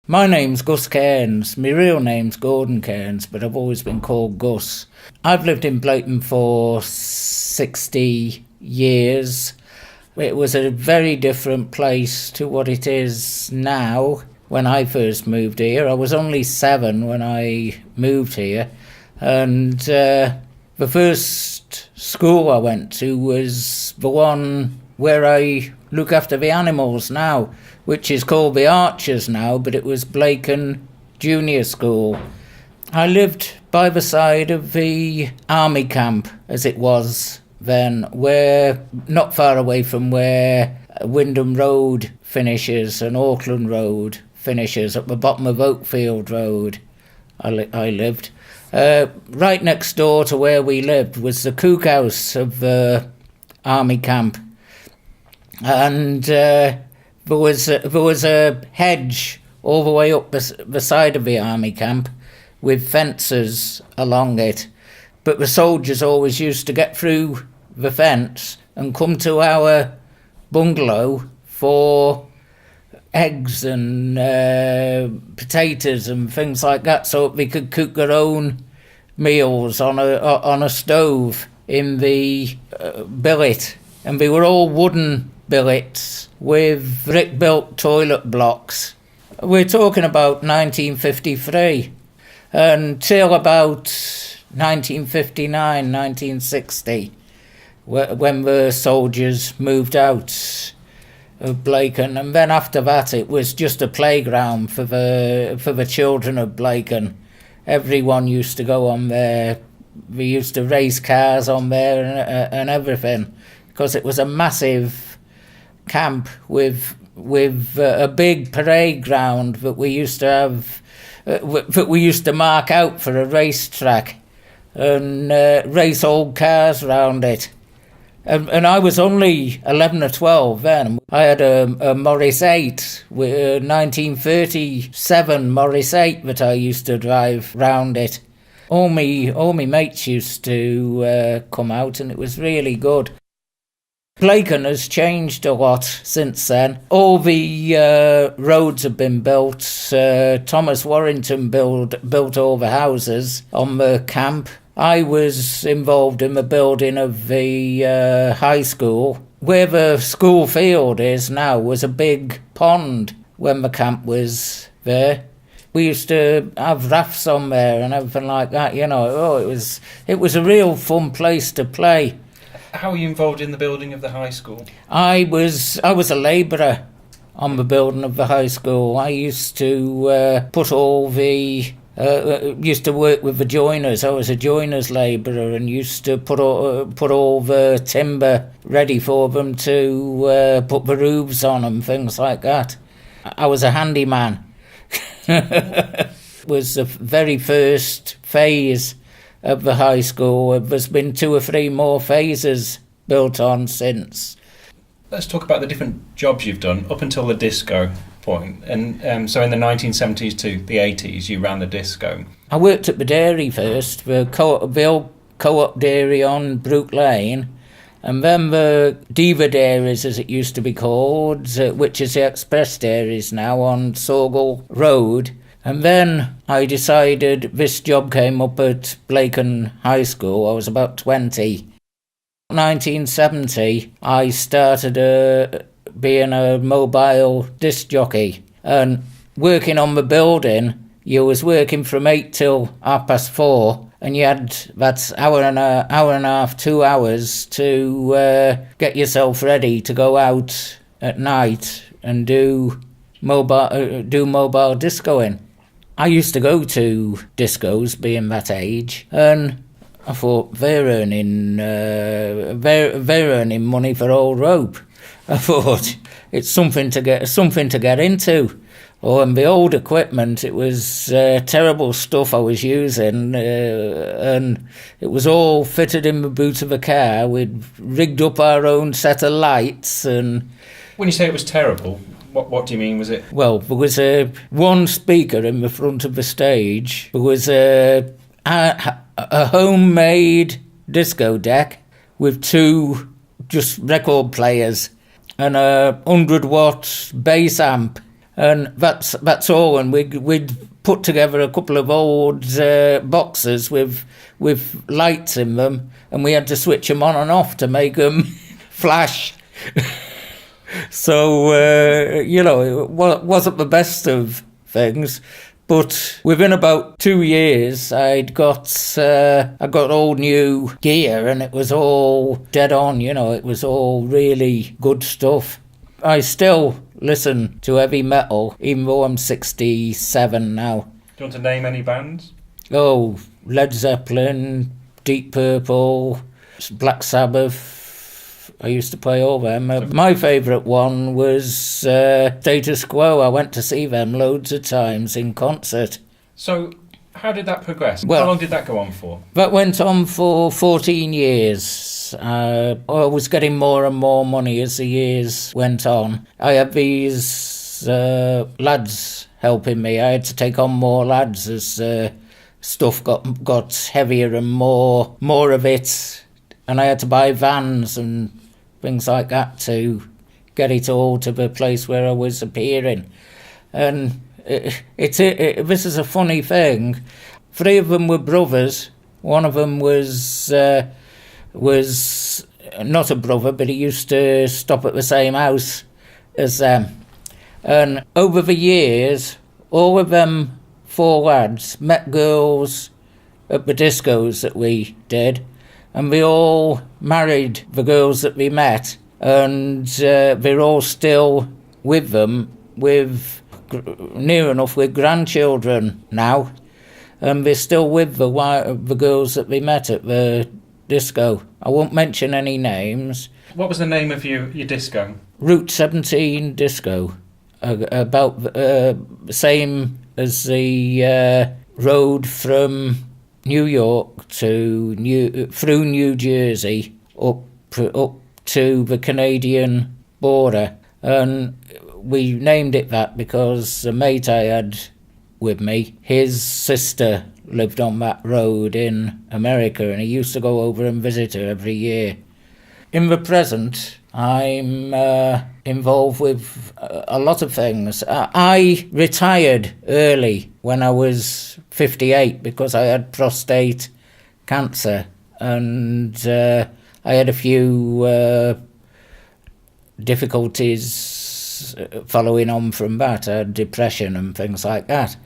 My name's Gus Cairns. My real name's Gordon Cairns, but I've always been called Gus. I've lived in Blacon for 60 years. It was a very different place to what it is now. When I first moved here, I was only 7 when I moved here, and the first school I went to was the one where I look after the animals now, which is called the Archers now, but it was Blacon Junior School. I lived by the side of the army camp, as it was then, where not far away from where Wyndham Road finishes and Auckland Road finishes, at the bottom of Oakfield Road. I lived. Right next door to where we lived was the cookhouse of the army camp, and there was a hedge all the way up the side of the army camp with fences along it, but the soldiers always used to get through the fence and come to our bungalow for eggs and potatoes and things like that, so they could cook their own meals on a stove in the billet. And they were all wooden billets with brick-built toilet blocks. We're talking about 1953 until about 1959, 1960, when the soldiers moved out of Blacon, and then after that it was just a playground for the children of Blacon. Everyone used to go on there. We used to race cars on there and everything, because it was a massive camp with a big parade ground that we used to have, that we used to mark out for a racetrack and race old cars around it. And I was only 11 or 12 then. I had a Morris 8, a 1937 Morris 8 that I used to drive round it. All me mates used to come out, and it was really good. Blacon has changed a lot since then. All the roads have been built. Thomas Warrington built all the houses on the camp. I was involved in the building of the high school. Where the school field is now was a big pond when the camp was there. We used to have rafts on there and everything like that, you know. Oh, it was a real fun place to play. How were you involved in the building of the high school? I was a labourer on the building of the high school. I used to put all the... used to work with the joiners. I was a joiners labourer and used to put all the timber ready for them to put the roofs on and things like that. I was a handyman. It was the very first phase of the high school. There's been 2 or 3 more phases built on since. Let's talk about the different jobs you've done up until the disco point. And so in the 1970s to the 80s, you ran the disco. I worked at the dairy first, the old co-op dairy on Brook Lane, and then the Diva Dairies, as it used to be called, which is the Express Dairies now on Sorgal Road. And then I decided this job came up at Blacon High School. I was about 20. 1970, I started being a mobile disc jockey, and working on the building. You was working from 8 till 4:30, and you had that hour and a half, 2 hours to get yourself ready to go out at night and do mobile discoing. I used to go to discos, being that age, and I thought they're earning money for old rope. I thought it's something to get into. Oh, and the old equipment, it was terrible stuff I was using, and it was all fitted in the boot of a car. We'd rigged up our own set of lights. And when you say it was terrible, what do you mean? Was it? Well, there was one speaker in the front of the stage. There was a homemade disco deck with 2 just record players and a 100-watt bass amp And that's all. And we'd put together a couple of old boxes with lights in them, and we had to switch them on and off to make them flash. So, it wasn't the best of things. But within about 2 years, I got all new gear, and it was all dead on, it was all really good stuff. I still listen to heavy metal, even though I'm 67 now. Do you want to name any bands? Oh, Led Zeppelin, Deep Purple, Black Sabbath. I used to play all them. My favourite one was Status Quo. I went to see them loads of times in concert. So, how did that progress? Well, how long did that go on for? That went on for 14 years. I was getting more and more money as the years went on. I had these lads helping me. I had to take on more lads as stuff got heavier and more of it. And I had to buy vans and things like that to get it all to the place where I was appearing. And this is a funny thing. 3 of them were brothers. One of them was not a brother, but he used to stop at the same house as them. And over the years, all of them 4 lads met girls at the discos that we did, and we all married the girls that we met, and they're all still with them, near enough with grandchildren now, and they're still with the girls that we met at the disco. I won't mention any names. What was the name of your disco? Route 17 Disco. About the same as the road from New York through New Jersey up to the Canadian border, and we named it that because a mate I had with me, his sister lived on that road in America, and he used to go over and visit her every year. In the present, I'm involved with a lot of things. I retired early when I was 58 because I had prostate cancer, and I had a few difficulties following on from that. I had depression and things like that.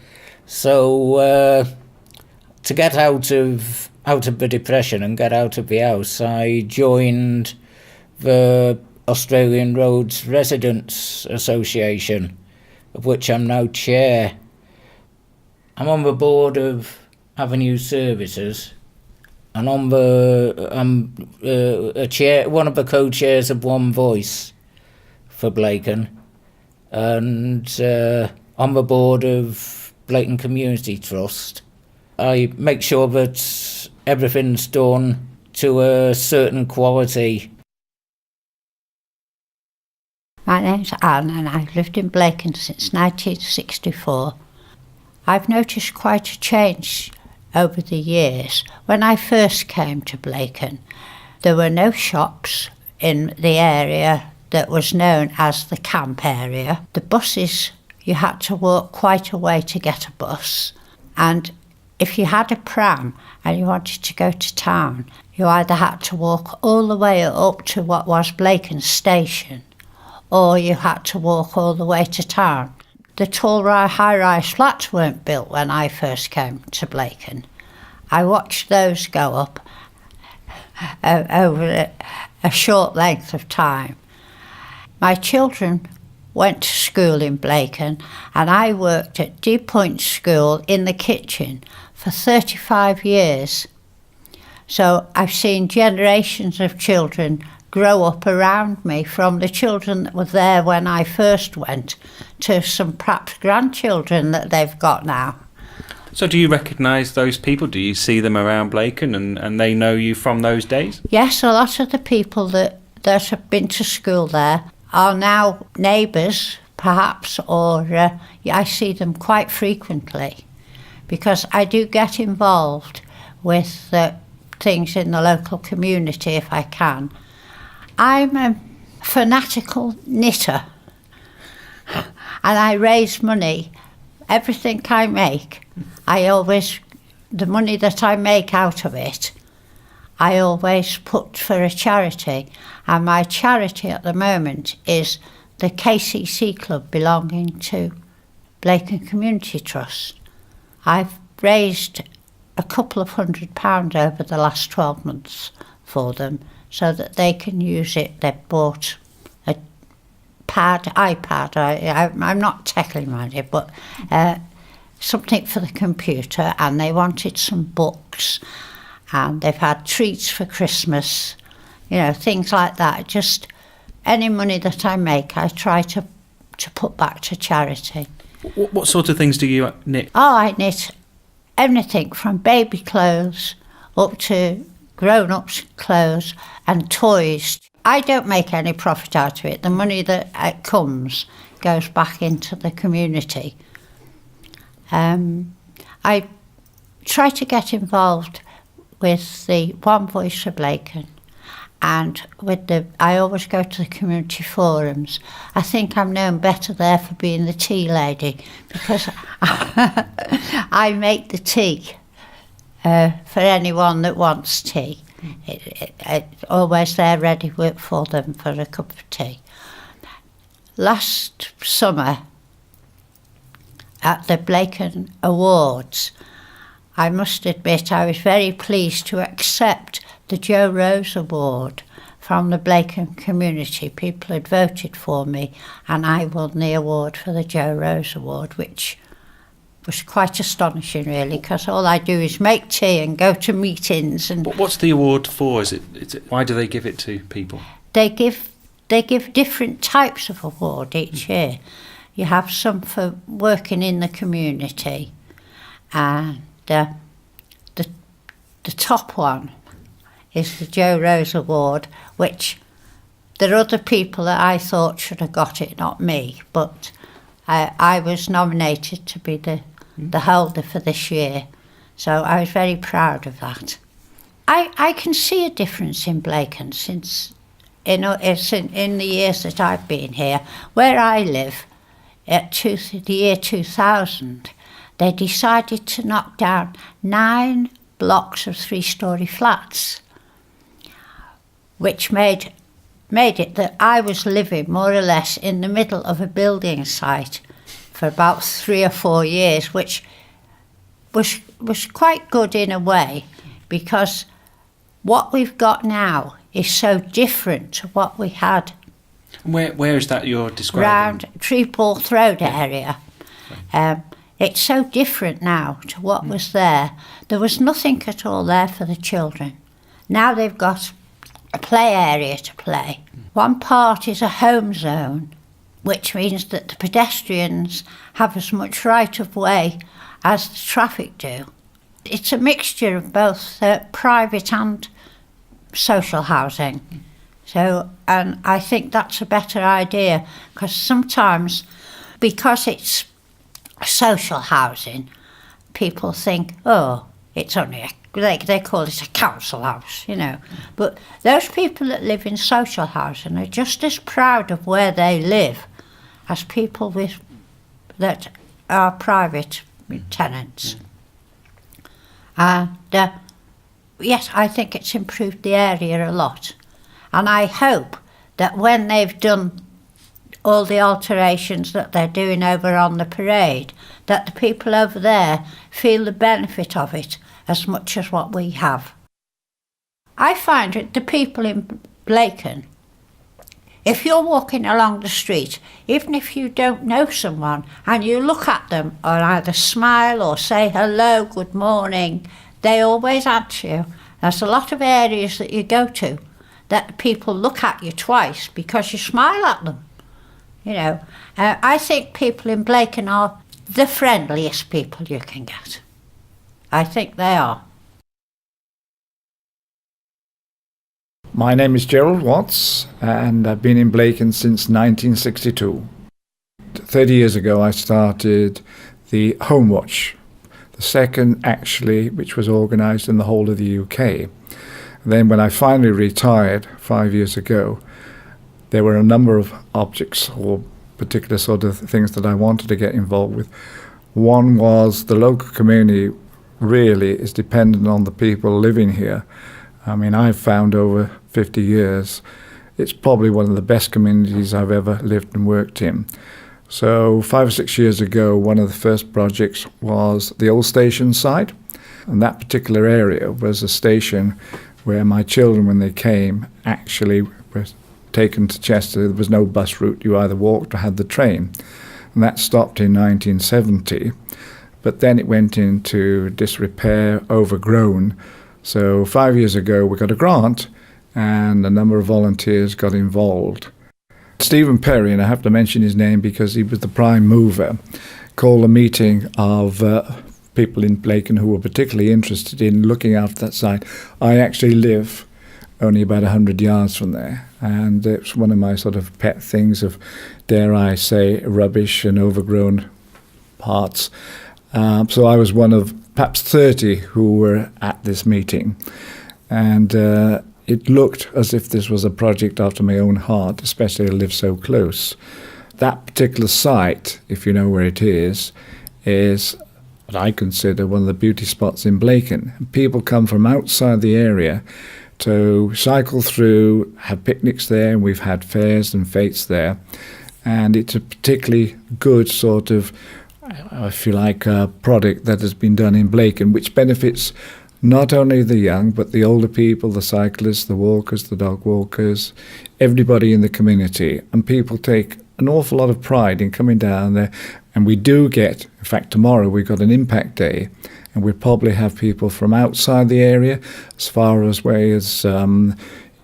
So to get out of the depression and get out of the house, I joined the Australian Roads Residents Association, of which I'm now chair. I'm on the board of Avenue Services, and I'm a chair, one of the co-chairs of One Voice for Blacon, and on the board of Blacon Community Trust. I make sure that everything's done to a certain quality. My name's Anne, and I've lived in Blacon since 1964. I've noticed quite a change over the years. When I first came to Blacon, there were no shops in the area that was known as the camp area. The buses, you had to walk quite a way to get a bus, and if you had a pram and you wanted to go to town, you either had to walk all the way up to what was Blacon Station, or you had to walk all the way to town. The tall high-rise flats weren't built when I first came to Blacon. I watched those go up over a short length of time. My children went to school in Blacon, and I worked at Dew Point School in the kitchen for 35 years. So I've seen generations of children grow up around me, from the children that were there when I first went to some perhaps grandchildren that they've got now. So do you recognise those people? Do you see them around Blacon and they know you from those days? Yes, a lot of the people that have been to school there are now neighbours, perhaps, or I see them quite frequently because I do get involved with things in the local community if I can. I'm a fanatical knitter. And I raise money. Everything I make, the money that I make out of it, I always put for a charity. And my charity at the moment is the KCC Club belonging to Blacon Community Trust. I've raised a couple of £100 over the last 12 months for them so that they can use it. They've bought a iPad, I'm not techie-minded, but something for the computer, and they wanted some books, and they've had treats for Christmas, things like that. Just any money that I make, I try to put back to charity. What sort of things do you knit? Oh, I knit anything from baby clothes up to grown-ups' clothes and toys. I don't make any profit out of it. The money that comes goes back into the community. I try to get involved with the One Voice for Blacon, and I always go to the community forums. I think I'm known better there for being the tea lady, because I make the tea for anyone that wants tea. It's always there ready for them for a cup of tea. Last summer at the Blacon Awards, I must admit I was very pleased to accept the Joe Rose Award from the Blacon community. People had voted for me, and I won the award for the Joe Rose Award, which was quite astonishing, really, because all I do is make tea and go to meetings. And what's the award for? Why do they give it to people? They give different types of award each year. You have some for working in the community, and the top one is the Joe Rose Award, which there are other people that I thought should have got it, not me, but I was nominated to be the holder for this year, so I was very proud of that. I can see a difference in Blacon since in the years that I've been here. Where I live, at the year 2000, they decided to knock down 9 blocks of 3-storey flats, which made it that I was living more or less in the middle of a building site for about 3 or 4 years, which was quite good in a way, because what we've got now is so different to what we had. Where is that you're describing? Round Treeporth Road area. It's so different now to what was there. There was nothing at all there for the children. Now they've got a play area to play. One part is a home zone, which means that the pedestrians have as much right of way as the traffic do. It's a mixture of both private and social housing. So, and I think that's a better idea, because sometimes, because it's social housing, people think, oh, it's only they call it a council house, But those people that live in social housing are just as proud of where they live as people that are private tenants. And yes, I think it's improved the area a lot. And I hope that when they've done all the alterations that they're doing over on the parade, that the people over there feel the benefit of it as much as what we have. I find that the people in Blacon, if you're walking along the street, even if you don't know someone, and you look at them or either smile or say hello, good morning, they always answer you. There's a lot of areas that you go to that people look at you twice because you smile at them. I think people in Blacon are the friendliest people you can get. I think they are. My name is Gerald Watts, and I've been in Blacon since 1962. 30 years ago I started the Home Watch, the second actually which was organised in the whole of the UK. And then when I finally retired 5 years ago, there were a number of objects or particular sort of things that I wanted to get involved with. One was the local community really is dependent on the people living here. I mean, I've found over 50 years, it's probably one of the best communities I've ever lived and worked in. So 5 or 6 years ago, one of the first projects was the old station site. And that particular area was a station where my children, when they came, actually were taken to Chester. There was no bus route. You either walked or had the train. And that stopped in 1970. But then it went into disrepair, overgrown. So 5 years ago, we got a grant and a number of volunteers got involved. Stephen Perry, and I have to mention his name because he was the prime mover, called a meeting of people in Blacon who were particularly interested in looking after that site. I actually live only about 100 yards from there, and it's one of my sort of pet things of, dare I say, rubbish and overgrown parts. So I was one of perhaps 30 who were at this meeting, and it looked as if this was a project after my own heart, especially I live so close. That particular site, if you know where it is what I consider one of the beauty spots in Blacon. People come from outside the area to cycle through, have picnics there, and we've had fairs and fetes there. And it's a particularly good sort of, if you like, product that has been done in Blacon, which benefits not only the young, but the older people, the cyclists, the walkers, the dog walkers, everybody in the community. And people take an awful lot of pride in coming down there. And we do get, in fact, tomorrow we've got an impact day, and we'll probably have people from outside the area, as far away as in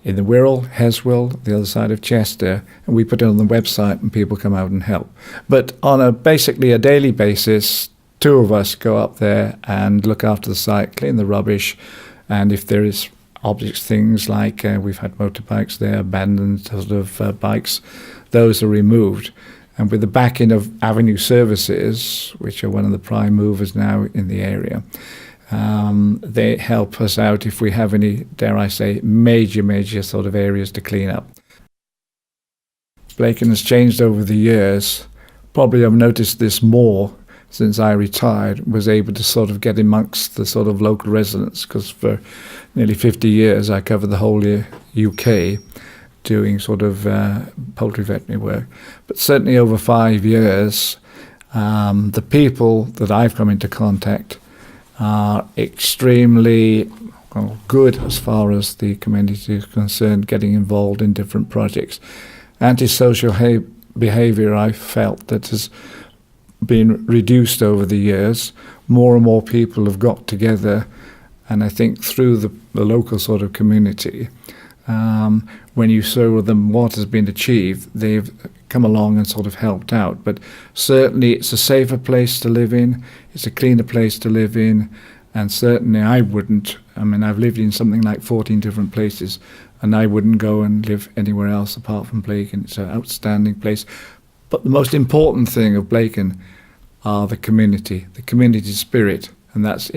the Wirral, Heswell, the other side of Chester, and we put it on the website and people come out and help. But on basically a daily basis, 2 of us go up there and look after the site, clean the rubbish, and if there is objects, things like we've had motorbikes there, abandoned sort of bikes, those are removed. And with the backing of Avenue Services, which are one of the prime movers now in the area, they help us out if we have any, dare I say, major sort of areas to clean up. Blacon has changed over the years. Probably I've noticed this more since I retired, was able to sort of get amongst the sort of local residents, because for nearly 50 years I covered the whole UK doing sort of poultry veterinary work. But certainly over 5 years, the people that I've come into contact are extremely good as far as the community is concerned, getting involved in different projects. Antisocial behaviour, I felt, that has been reduced over the years. More and more people have got together, and I think through the local sort of community, when you show them what has been achieved, they've come along and sort of helped out. But certainly it's a safer place to live in, it's a cleaner place to live in, and certainly I've lived in something like 14 different places, and I wouldn't go and live anywhere else apart from Blacon. It's an outstanding place. But the most important thing of Blacon are the community spirit, and that's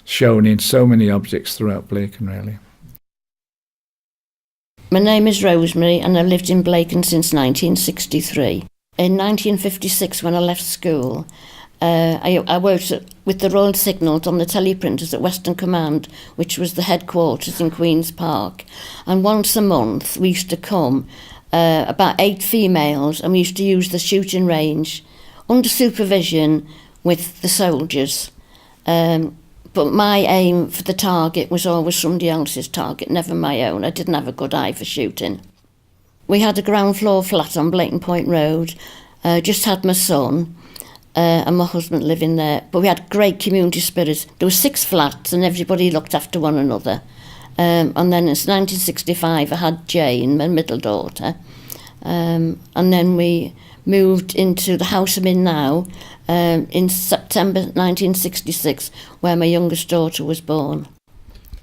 shown in so many objects throughout Blacon, really. My name is Rosemary, and I've lived in Blacon since 1963. In 1956, when I left school, I worked with the Royal Signals on the teleprinters at Western Command, which was the headquarters in Queen's Park. And once a month, we used to come, about 8 females, and we used to use the shooting range under supervision with the soldiers. But my aim for the target was always somebody else's target, never my own. I didn't have a good eye for shooting. We had a ground floor flat on Blacon Point Road. Just had my son and my husband living there. But we had great community spirit. There were 6 flats and everybody looked after one another. And then in 1965 I had Jane, my middle daughter. And then we moved into the house I'm in now in September 1966, where my youngest daughter was born.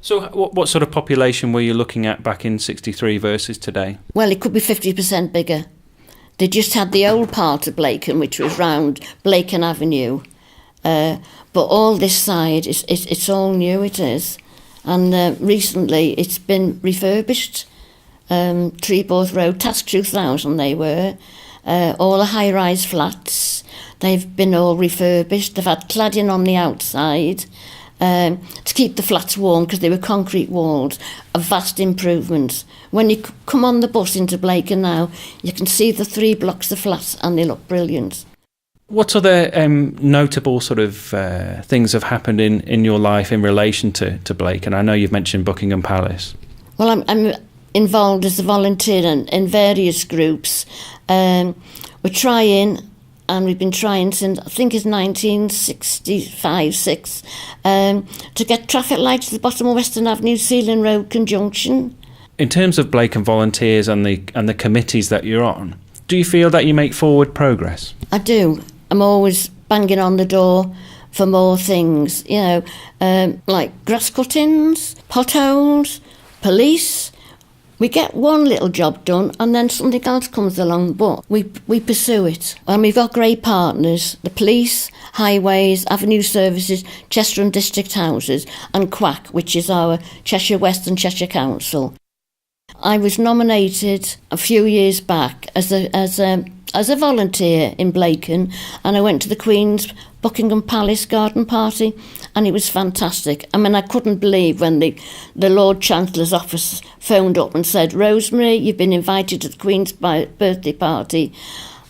So what sort of population were you looking at back in 63 versus today? Well, it could be 50% bigger. They just had the old part of Blacon, which was round Blacon Avenue. But all this side, it's all new, it is. And recently it's been refurbished. Treeborth Road, Task 2000 they were. all the high-rise flats. They've been all refurbished. They've had cladding on the outside to keep the flats warm because they were concrete walls. A vast improvement. When you come on the bus into Blacon now, you can see the 3 blocks of flats and they look brilliant. What other notable sort of things have happened in your life in relation to Blacon? I know you've mentioned Buckingham Palace. Well, I'm involved as a volunteer in various groups. We're trying, and we've been trying since, I think it's 1965-6, to get traffic lights at the bottom of Western Avenue, Sealand Road conjunction. In terms of Blacon volunteers and the committees that you're on, do you feel that you make forward progress? I do. I'm always banging on the door for more things, like grass cuttings, potholes, police. We get one little job done and then something else comes along, but we pursue it. And we've got great partners, the police, highways, avenue services, Chester and District Houses, and QUAC, which is our Cheshire West and Cheshire Council. I was nominated a few years back as a volunteer in Blacon, and I went to the Queen's Buckingham Palace garden party, and it was fantastic. I mean, I couldn't believe when the Lord Chancellor's office phoned up and said, "Rosemary, you've been invited to the Queen's birthday party."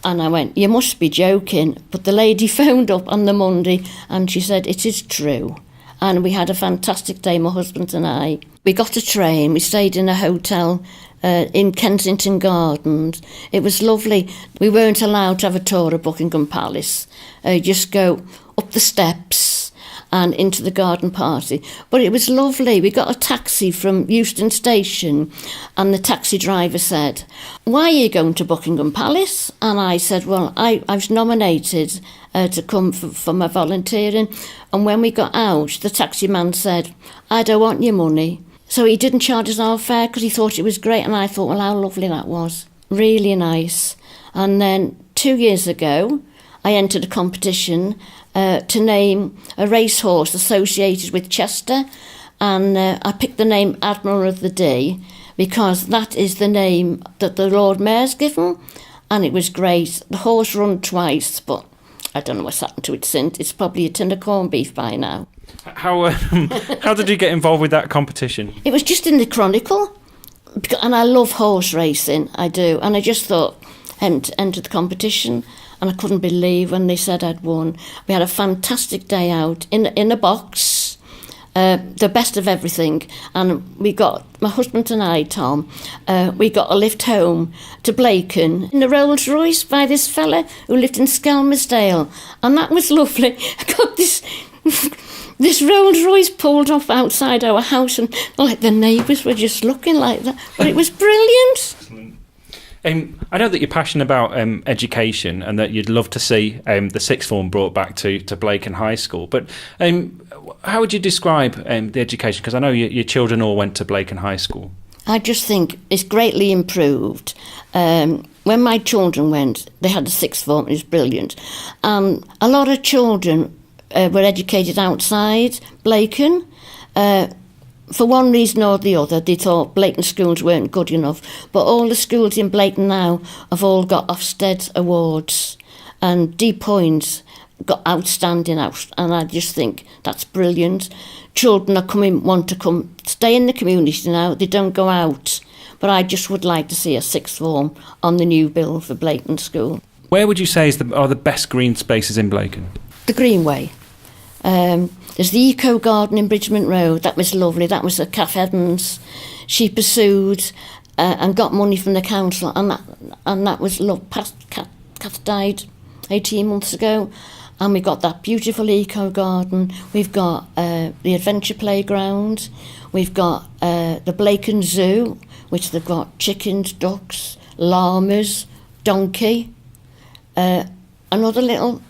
And I went, "You must be joking." But the lady phoned up on the Monday and she said, "It is true." And we had a fantastic day, my husband and I. We got a train, we stayed in a hotel in Kensington Gardens. It was lovely. We weren't allowed to have a tour of Buckingham Palace. Just go up the steps and into the garden party. But it was lovely. We got a taxi from Euston Station, and the taxi driver said, "Why are you going to Buckingham Palace?" And I said, "Well, I was nominated to come for my volunteering." And when we got out, the taxi man said, "I don't want your money." So he didn't charge us our fare because he thought it was great, and I thought, well, how lovely that was. Really nice. And then 2 years ago, I entered a competition to name a racehorse associated with Chester, and I picked the name Admiral of the Day because that is the name that the Lord Mayor's given, and it was great. The horse run twice, but I don't know what's happened to it since. It's probably a tin of corned beef by now. How did you get involved with that competition? It was just in the Chronicle, and I love horse racing, I do, and I just thought, entered the competition, and I couldn't believe when they said I'd won. We had a fantastic day out in a box, the best of everything, and we got, my husband and I, Tom, we got a lift home to Blacon in a Rolls Royce by this fella who lived in Skelmersdale, and that was lovely. I got this Rolls Royce pulled off outside our house, and like the neighbours were just looking like that, but it was brilliant. I know that you're passionate about education and that you'd love to see the sixth form brought back to Blacon High School. But how would you describe the education? Because I know your children all went to Blacon High School. I just think it's greatly improved. When my children went, they had the sixth form, it was brilliant. A lot of children were educated outside Blacon. For one reason or the other, they thought Blacon schools weren't good enough. But all the schools in Blacon now have all got Ofsted awards, and D Points got outstanding out, and I just think that's brilliant. Children want to come stay in the community now. They don't go out. But I just would like to see a sixth form on the new bill for Blacon School. Where would you say are the best green spaces in Blacon? The Greenway. There's the Eco Garden in Bridgman Road. That was lovely. That was a Kath Evans. She pursued and got money from the council, and that was lovely. Kath died 18 months ago, and we got that beautiful Eco Garden. We've got the Adventure Playground. We've got the Blacon Zoo, which they've got chickens, ducks, llamas, donkey, another little,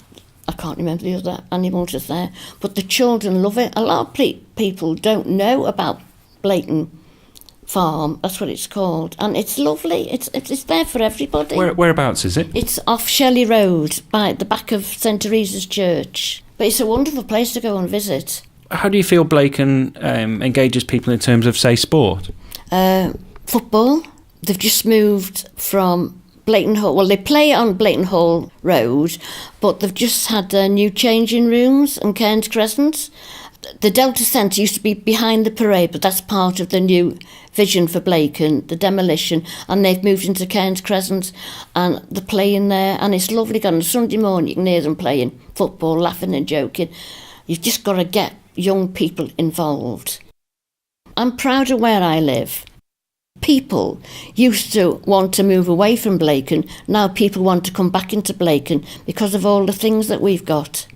I can't remember the other animals that's there, but the children love it. A lot of people don't know about Blacon Farm, that's what it's called, and it's lovely. It's there for everybody. Whereabouts is it? It's off Shelley Road, by the back of St Teresa's Church. But it's a wonderful place to go and visit. How do you feel Blacon engages people in terms of, say, sport? Football. They've just moved from Blacon Hall. Well, they play on Blacon Hall Road, but they've just had new changing rooms on Cairns Crescent. The Delta Centre used to be behind the parade, but that's part of the new vision for Blacon, the demolition, and they've moved into Cairns Crescent, and they're playing there, and it's lovely. On a Sunday morning, you can hear them playing football, laughing and joking. You've just got to get young people involved. I'm proud of where I live. People used to want to move away from Blacon. Now people want to come back into Blacon because of all the things that we've got.